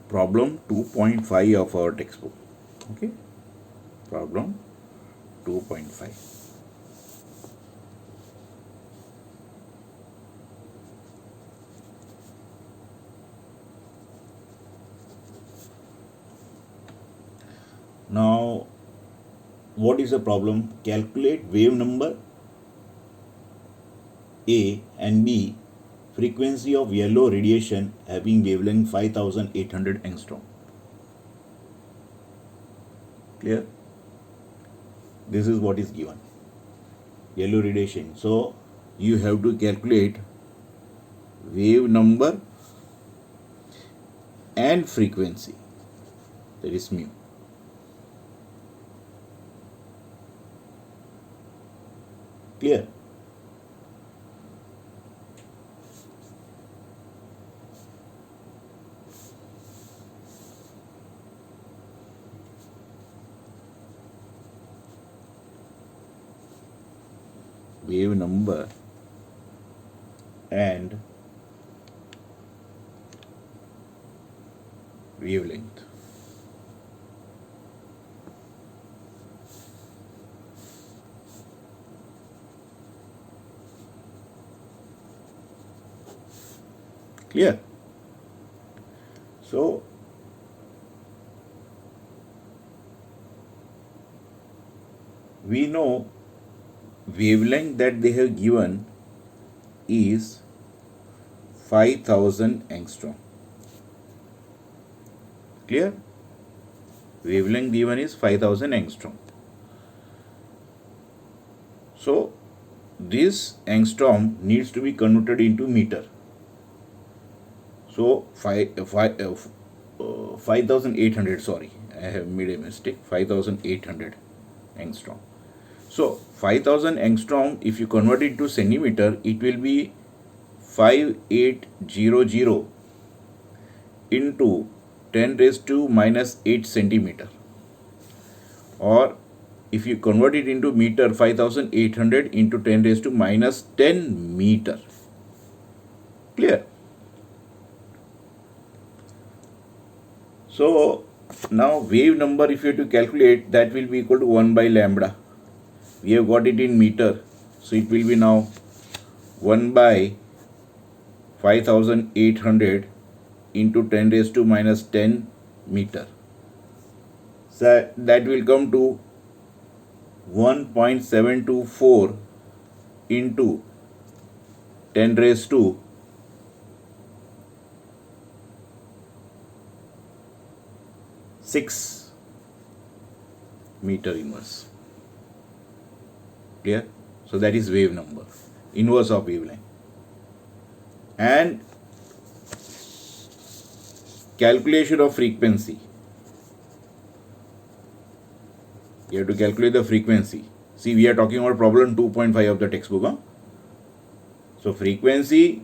problem 2.5 of our textbook. Okay, problem 2.5. Now, what is the problem? Calculate wave number A and B, frequency of yellow radiation having wavelength 5800 angstrom. Clear? This is what is given. Yellow radiation. So, you have to calculate wave number and frequency, that is mu. Clear? Wave number and wavelength. Clear? So, we know wavelength that they have given is 5000 angstrom. Clear? Wavelength given is 5000 angstrom. So, this angstrom needs to be converted into meter. So, 5800, sorry, I have made a mistake, 5800 angstrom. So, 5000 angstrom, if you convert it to centimeter, it will be 5800 into 10 raised to minus 8 centimeter. Or if you convert it into meter, 5800 into 10 raised to minus 10 meter. Clear? So, now wave number, if you have to calculate, that will be equal to 1 by lambda. We have got it in meter. So, it will be now 1 by 5800 into 10 raised to minus 10 meter. So, that will come to 1.724 into 10 raised to 6 meter inverse. Clear? So that is wave number, inverse of wavelength. And calculation of frequency. You have to calculate the frequency. See, we are talking about problem 2.5 of the textbook. Huh? So frequency,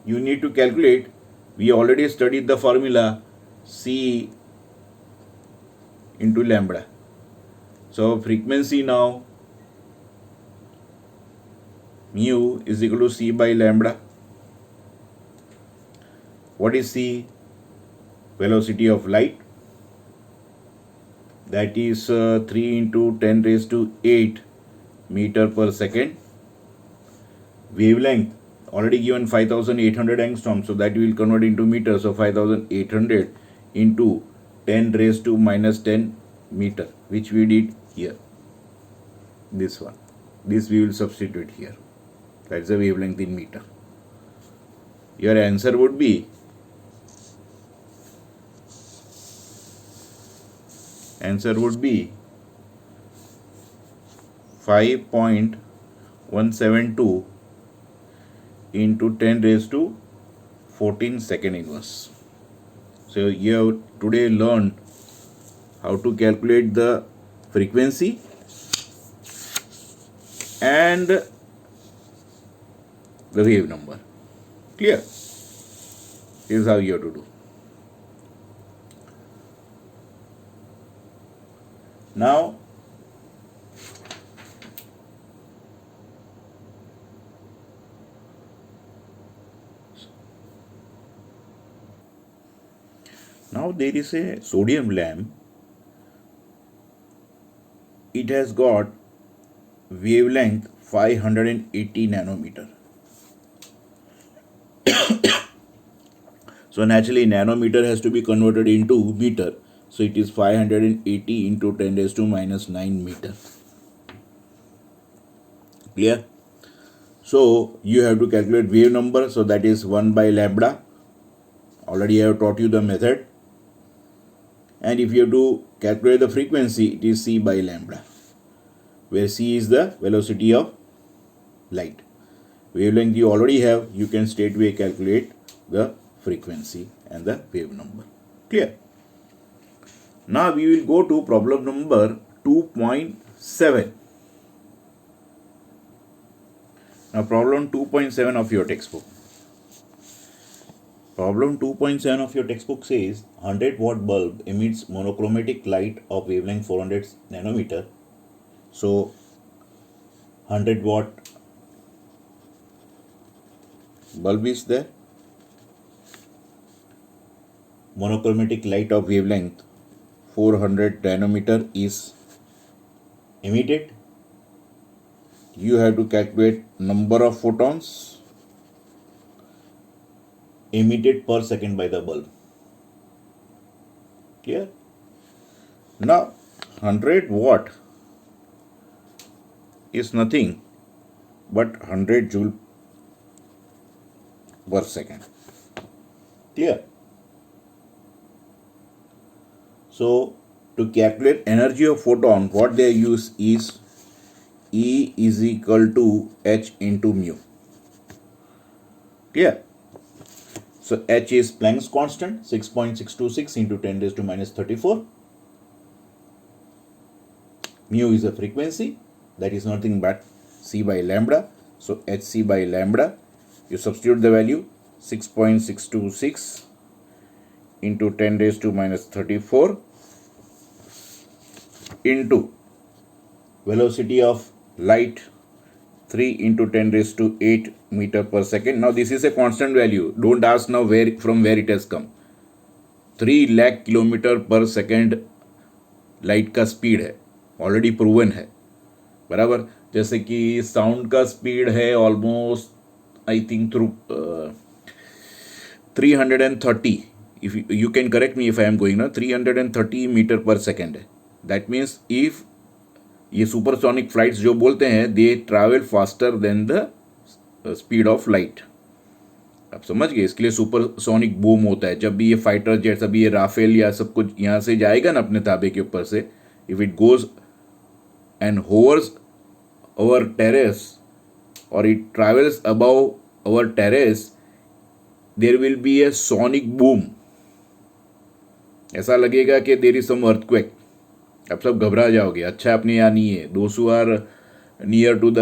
you need to calculate. We already studied the formula C into lambda. So frequency now, mu is equal to C by lambda. What is C? Velocity of light. That is 3 into 10 raised to 8 meter per second. Wavelength, already given 5800 angstrom, so that we will convert into meter. So 5800 into 10 raised to minus 10 meter, which we did here. This one. This we will substitute here. That's the wavelength in meter. Your answer would be 5.172 into 10 raised to 14 second inverse. So you have today learned how to calculate the frequency and the wave number. Clear? This is how you have to do. Now, Now there is a sodium lamp. It has got wavelength 580 nanometer. So naturally nanometer has to be converted into meter. So it is 580 into 10 raised to minus 9 meter. Clear? So you have to calculate wave number. So that is 1 by lambda. Already I have taught you the method. And if you have to calculate the frequency, it is c by lambda, where c is the velocity of light. Wavelength you already have, you can straightway calculate the frequency and the wave number. Clear? Now we will go to problem number 2.7. Now problem 2.7 of your textbook. Problem 2.7 of your textbook says 100 watt bulb emits monochromatic light of wavelength 400 nanometer. So 100 watt bulb is there. Monochromatic light of wavelength 400 nanometer is emitted. You have to calculate number of photons emitted per second by the bulb. Clear? Now 100 watt is nothing but 100 joule per second. Clear? So to calculate energy of photon, what they use is E is equal to H into mu. Clear? So H is Planck's constant, 6.626 into 10 raised to minus 34. Mu is a frequency, that is nothing but c by lambda. So hc by lambda, you substitute the value 6.626 into 10 raised to minus 34 into velocity of light 3 into 10 raised to 8 meter per second. Now this is a constant value. Don't ask now from where it has come. 3 lakh kilometre पर second light का speed है, already proven है. बराबर. जैसे कि sound का speed है almost I think through 330. If you can correct me if I am going ना, 330 मीटर पर सेकेंड है. दैट मीन्स इफ ये सुपरसोनिक फ्लाइट्स जो बोलते हैं, दे travel faster than the speed of light. आप समझ गए. इसके लिए सुपरसोनिक बूम होता है. जब भी ये फाइटर जेट्स, अभी ये राफेल या सब कुछ यहाँ से जाएगा ना अपने ताबे के ऊपर से, if it goes and hovers our terrace or it travels above our terrace, there will be a sonic boom. ऐसा लगेगा कि देयर इज सम अर्थक्वेक. आप सब घबरा जाओगे. अच्छा अपने यहाँ नहीं है. Those who are near to the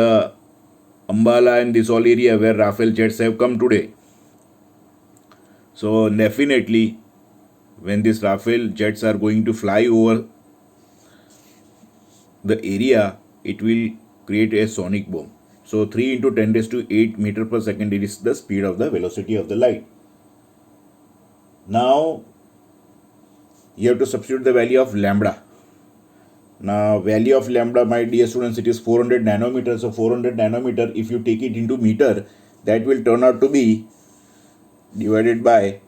Ambala and this all area where Rafale jets have come today. So definitely when these Rafale jets are going to fly over the area, it will create a sonic boom. So 3 into 10 raised to 8 meter per second is the speed of the velocity of the light. Now you have to substitute the value of lambda. Now value of lambda, my dear students, it is 400 nanometers. So 400 nanometer, if you take it into meter, that will turn out to be divided by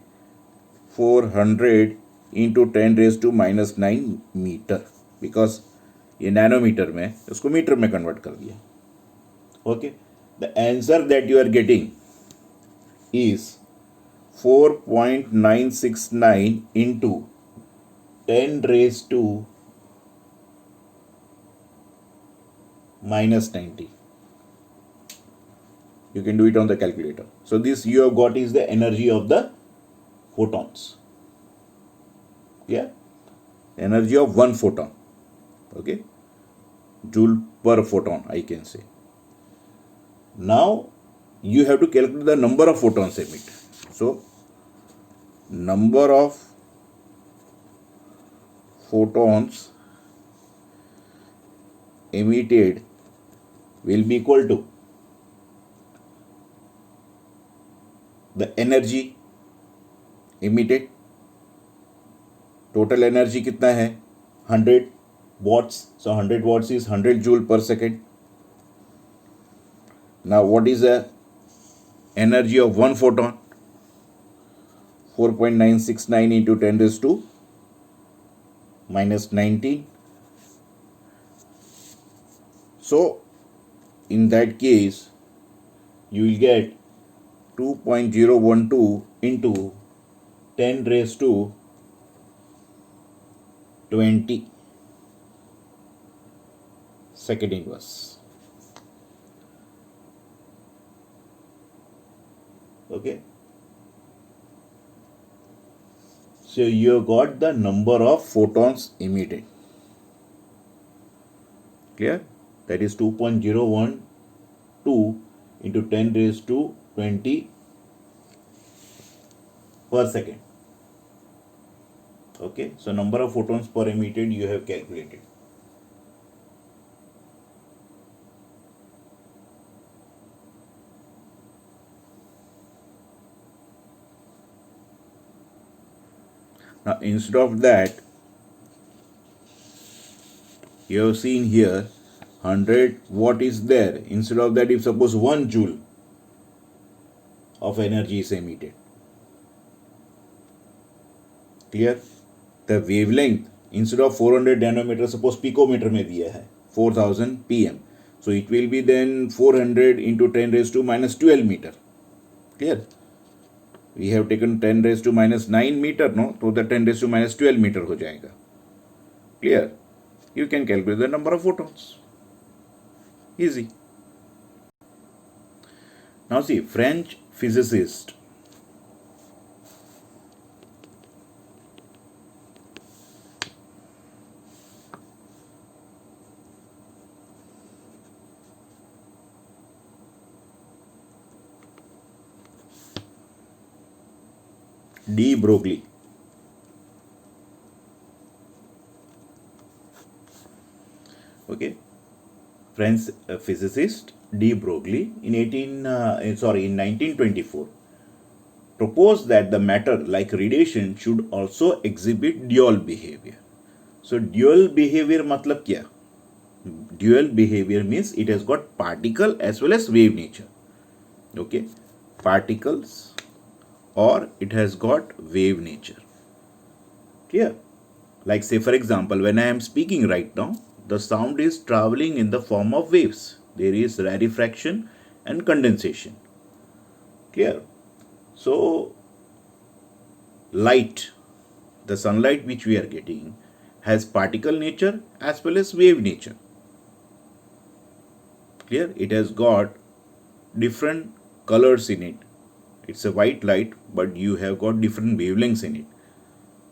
400 into 10 raised to minus 9 metre, because ये nanometre में उसको metre में convert कर दिया. Okay. The answer that you are getting is 4.969 into 10 raised to minus 90. You can do it on the calculator. So this you have got is the energy of the photons. Yeah, energy of one photon. Okay, joule per photon I can say. Now you have to calculate the number of photons emitted. So number of photons emitted will be equal to the energy emitted total energy कितना है 100 watts, so 100 watts is 100 joule per second. Now what is the energy of one photon? 4.969 into 10 raised to minus 19. So in that case you will get 2.012 into 10 raised to 20 second inverse. Okay, so you got the number of photons emitted. Clear? That is 2.012 into 10 raised to 20 per second. Okay, so number of photons per emitted you have calculated. Now instead of that, you have seen here 100 watt is there. Instead of that, if suppose 1 joule of energy is emitted. Clear? The wavelength instead of 400 nanometer, suppose picometer में दिया है 4000 pm. So it will be then 400 into 10 raised to minus 12 meter. Clear? We have taken 10 raised to minus 9 meter, no? So the 10 raised to minus 12 meter हो जाएगा. Clear? You can calculate the number of photons. Easy. Now see, French physicist de Broglie. Okay, French physicist de Broglie in 1924 proposed that the matter, like radiation, should also exhibit dual behavior. So dual behavior मतलब क्या? Dual behavior means it has got particle as well as wave nature. Okay, particles or it has got wave nature. Clear? Like say for example, when I am speaking right now, the sound is traveling in the form of waves. There is rarefaction and condensation. Clear? So light, the sunlight which we are getting, has particle nature as well as wave nature. Clear? It has got different colors in it. It's a white light, but you have got different wavelengths in it.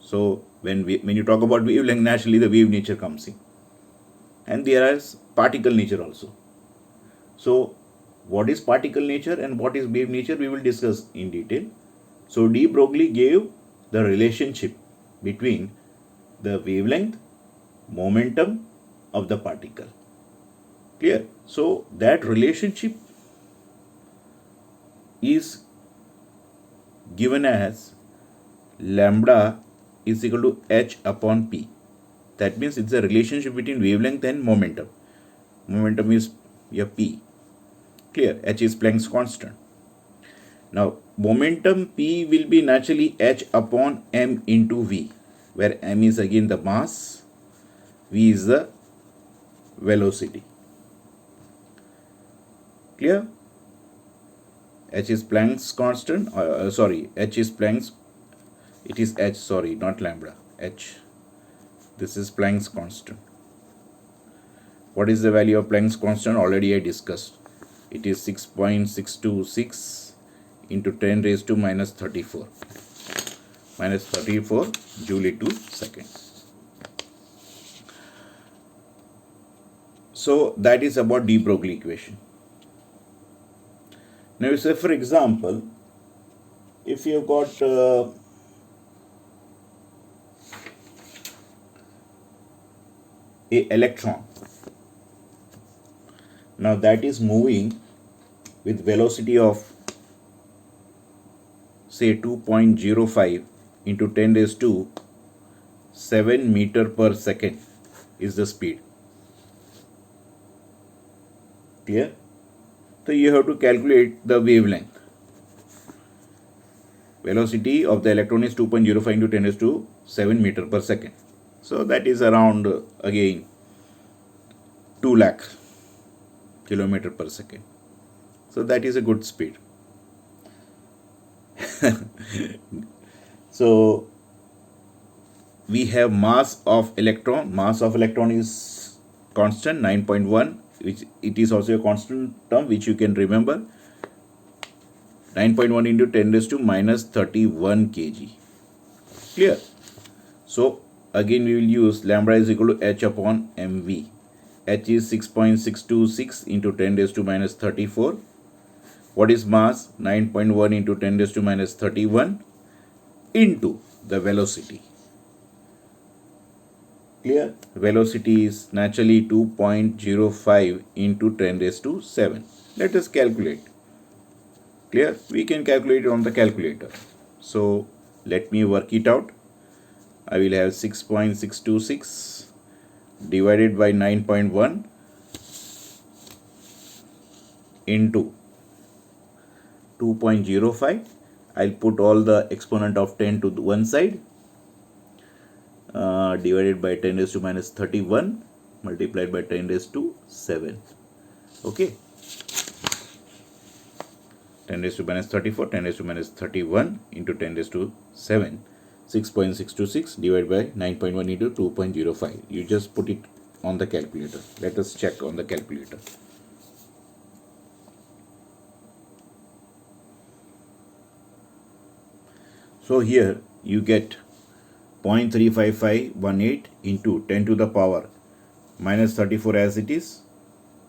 So when you talk about wavelength, naturally the wave nature comes in, and there is particle nature also. So what is particle nature and what is wave nature, we will discuss in detail. So de Broglie gave the relationship between the wavelength, momentum of the particle. Clear? So that relationship is given as lambda is equal to h upon p. That means it's a relationship between wavelength and momentum. Momentum is your p. Clear? H is Planck's constant. Now momentum p will be naturally h upon m into v, where m is again the mass, v is the velocity. Clear? H is Planck's constant. H is Planck's. It is h. Sorry, not lambda. H. This is Planck's constant. What is the value of Planck's constant? Already I discussed. It is 6.626 into 10 raised to minus 34. Minus 34 joule to second. So that is about de Broglie equation. Now you say, for example, if you have got a electron, now that is moving with velocity of say 2.05 into 10 raised to 7 meter per second is the speed. Clear? So you have to calculate the wavelength. Velocity of the electron is 2.05 into 10 raised to 7 meter per second. So that is around again 2 lakh kilometer per second. So that is a good speed. So we have mass of electron. Mass of electron is constant 9.1, which it is also a constant term which you can remember. 9.1 into 10 raised to minus 31 kg. Clear? So again we will use lambda is equal to h upon mv. H is 6.626 into 10 raised to minus 34. What is mass? 9.1 into 10 raised to minus 31 into the velocity. Clear? Velocity is naturally 2.05 into 10 raised to 7. Let us calculate. Clear? We can calculate it on the calculator. So let me work it out. I will have 6.626 divided by 9.1 into 2.05. I'll put all the exponent of 10 to one side. Divided by 10 raised to minus 31 multiplied by 10 raised to 7. Okay. 10 raised to minus 34, 10 raised to minus 31 into 10 raised to 7. 6.626 divided by 9.1 into 2.05. You just put it on the calculator. Let us check on the calculator. So here you get 0.35518 into 10 to the power minus 34 as it is.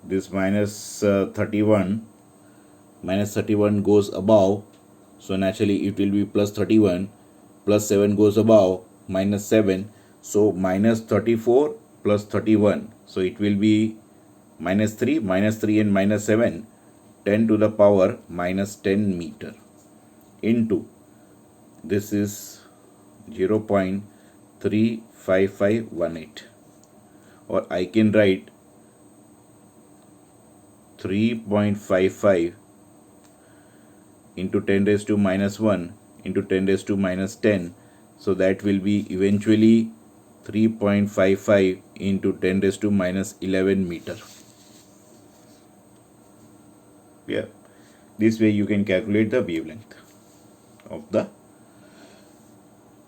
This minus 31 goes above, so naturally it will be plus 31, plus 7 goes above, minus 7, so minus 34 plus 31, so it will be minus 3 and minus 7, 10 to the power minus 10 meter into, this is 0.35518, or I can write 3.55 into 10 raised to minus 1 into 10 raised to minus 10. So that will be eventually 3.55 into 10 raised to minus 11 meter. Yeah. This way you can calculate the wavelength of the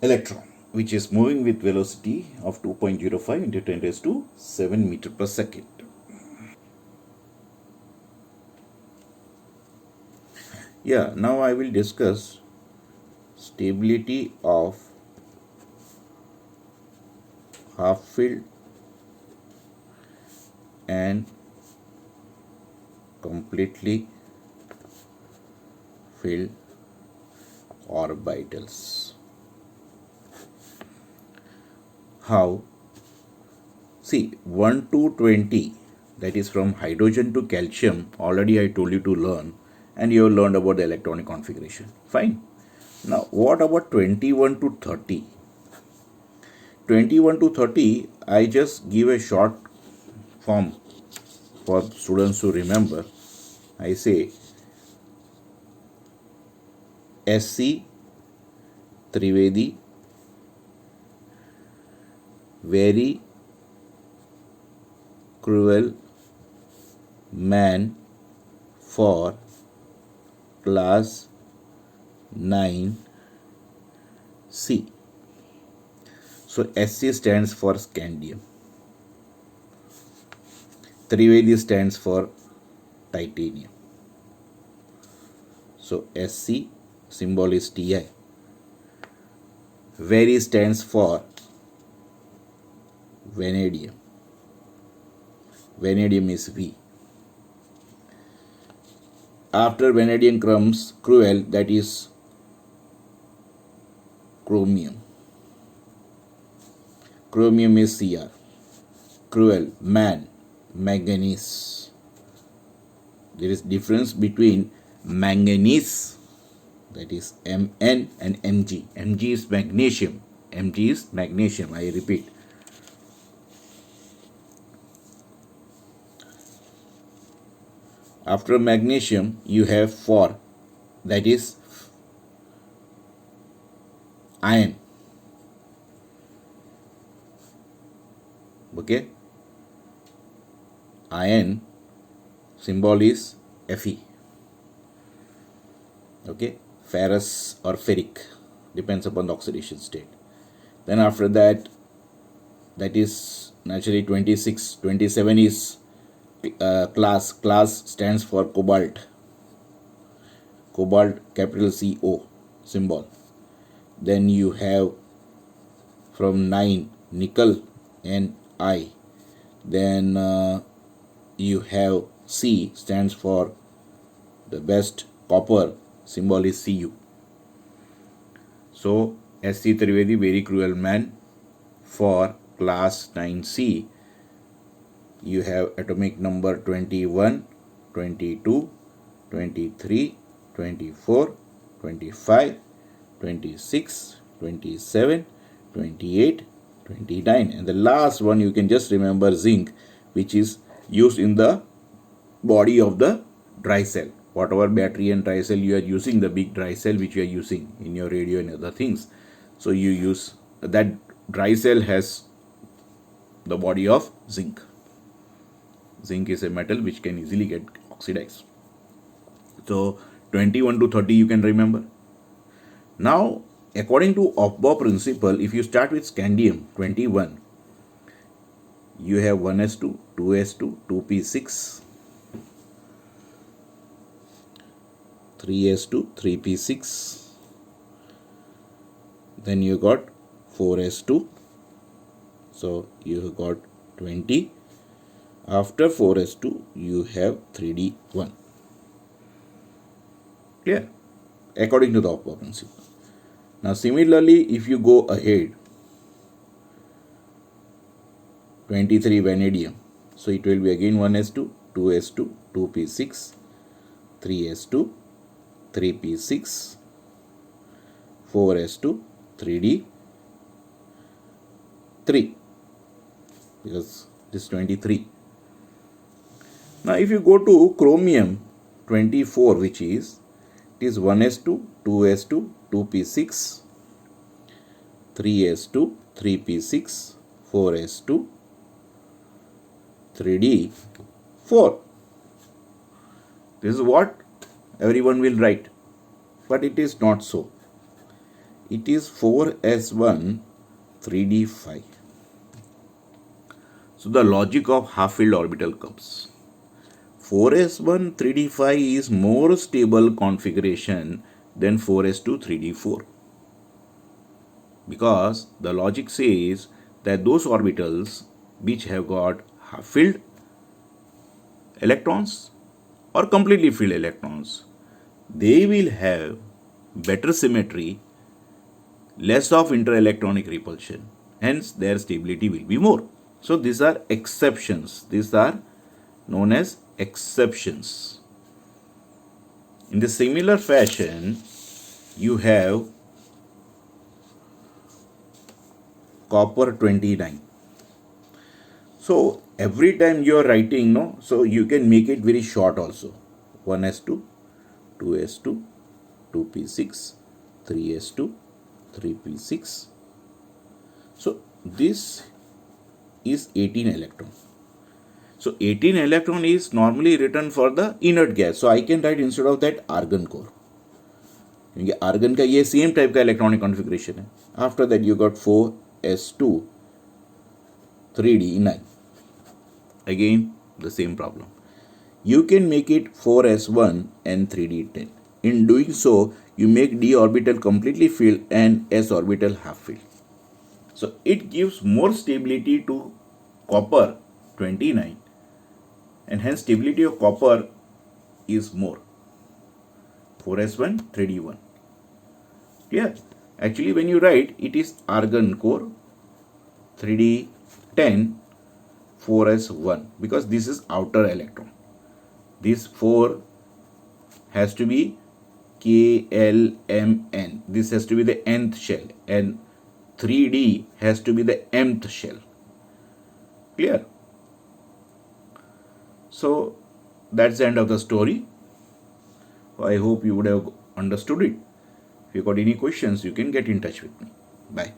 electron, which is moving with velocity of 2.05 into 10 raised to 7 meter per second. Yeah, now I will discuss stability of half filled and completely filled orbitals. How? See, 1 to 20, that is from hydrogen to calcium, already I told you to learn, and you have learned about the electronic configuration. Fine. Now, what about 21 to 30? 21 to 30, I just give a short form for students to remember. I say SC Trivedi, very cruel man for class 9C. So SC stands for scandium. Trivedi stands for titanium. So SC symbol is Ti. Very stands for vanadium. Vanadium is V. After vanadium comes cruel, that is chromium. Chromium is Cr. Cruel, man, manganese. There is difference between manganese, that is Mn, and Mg. Mg is magnesium. Mg is magnesium, I repeat. After magnesium, you have 4, that is iron. Okay, iron symbol is Fe. Okay, ferrous or ferric, depends upon the oxidation state. Then after that is naturally 26. 27 is class. Class stands for cobalt. Cobalt, capital CO symbol. Then you have from 9 nickel and I. Then you have C, stands for the best, copper, symbol is Cu. So S.C. Trivedi, very cruel man. For class 9C, you have atomic number 21, 22, 23, 24, 25, 26, 27, 28, 29. And the last one you can just remember zinc, which is used in the body of the dry cell. Whatever battery and dry cell you are using, the big dry cell which you are using in your radio and other things. So you use that dry cell has the body of zinc. Zinc is a metal which can easily get oxidized. So 21 to 30 you can remember. Now according to Aufbau principle, if you start with scandium 21, you have 1s2, 2s2, 2p6, 3s2, 3p6, then you got 4s2, so you got 20. After 4s2 you have 3d1. Clear? According to the Aufbau principle. Now similarly, if you go ahead, 23 vanadium, so it will be again 1s2, 2s2, 2p6, 3s2, 3p6, 4s2, 3d3, because this is 23. Now if you go to chromium 24, which is, it is 1s2, 2s2, 2p6, 3s2, 3p6, 4s2, 3d4. This is what everyone will write, but it is not so. It is 4s1, 3d5. So the logic of half-filled orbital comes. 4s1, 3d5 is more stable configuration than 4s2, 3d4. Because the logic says that those orbitals which have got half-filled electrons or completely filled electrons, they will have better symmetry, less of interelectronic repulsion, hence their stability will be more. So these are exceptions. These are known as exceptions. In the similar fashion, you have copper 29. So every time you are writing, no, so you can make it very short also. 1s2, 2s2, 2p6, 3s2, 3p6. So this is 18 electron. So 18 electron is normally written for the inert gas. So I can write instead of that argon core. क्योंकि argon का ये same type का electronic configuration है. After that you got 4s2, 3d9. Again the same problem. You can make it 4s1 and 3d10. In doing so, you make d orbital completely filled and s orbital half filled. So it gives more stability to copper 29, and hence stability of copper is more. 4s1, 3d1. Clear? Actually when you write, it is argon core 3d10, 4s1, because this is outer electron. This 4 has to be KLMN. This has to be the nth shell, and 3D has to be the mth shell. Clear? So that's the end of the story. I hope you would have understood it. If you got any questions, you can get in touch with me. Bye.